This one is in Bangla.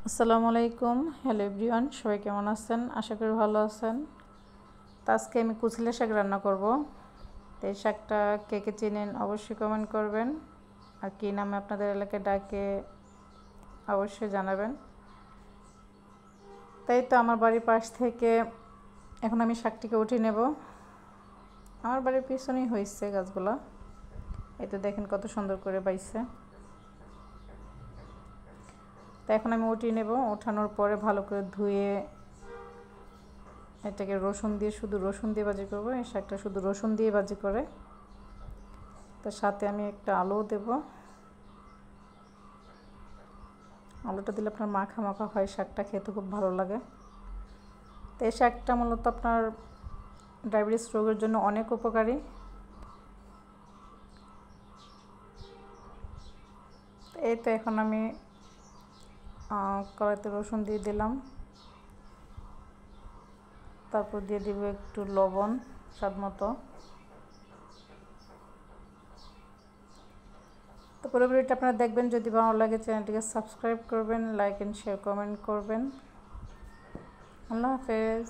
আসসালামু আলাইকুম। হ্যালো এভরিওয়ান, সবাই কেমন আছেন? আশা করি ভালো আছেন। তো আজকে আমি কুচলে শাক রান্না করব। তো এই শাকটা কে কে চেনেন অবশ্যই কমেন্ট করবেন, আর কী নামে আপনাদের এলাকায় ডাকে অবশ্যই জানাবেন। তাই তো আমার বাড়ির পাশ থেকে এখন আমি শাকটিকে উঠিয়ে নেব। আমার বাড়ির পিছনেই হয়েছে গাছগুলো, এই তো দেখেন কত সুন্দর করে বাইছে। তো এখন আমি উঠিয়ে নেব। ওঠানোর পরে ভালো করে ধুয়ে এটাকে রসুন দিয়ে, শুধু রসুন দিয়ে ভাজি করবো। এই শাকটা শুধু রসুন দিয়ে ভাজি করে, তার সাথে আমি একটা আলুও দেব। আলুটা দিলে আপনার মাখা মাখা হয়, শাকটা খেতে খুব ভালো লাগে। তো এই শাকটা মূলত আপনার ডায়াবেটিস রোগের জন্য অনেক উপকারী। এই তো এখন আমি কড়াইতে রসুন দিয়ে দিলাম, তারপর দিয়ে দিব একটু লবণ স্বাদ মতো। তো পুরো ভিডিওটা আপনারা দেখবেন, যদি ভালো লাগে চ্যানেলটিকে সাবস্ক্রাইব করবেন, লাইক অ্যান্ড শেয়ার কমেন্ট করবেন। আল্লাহ হাফেজ।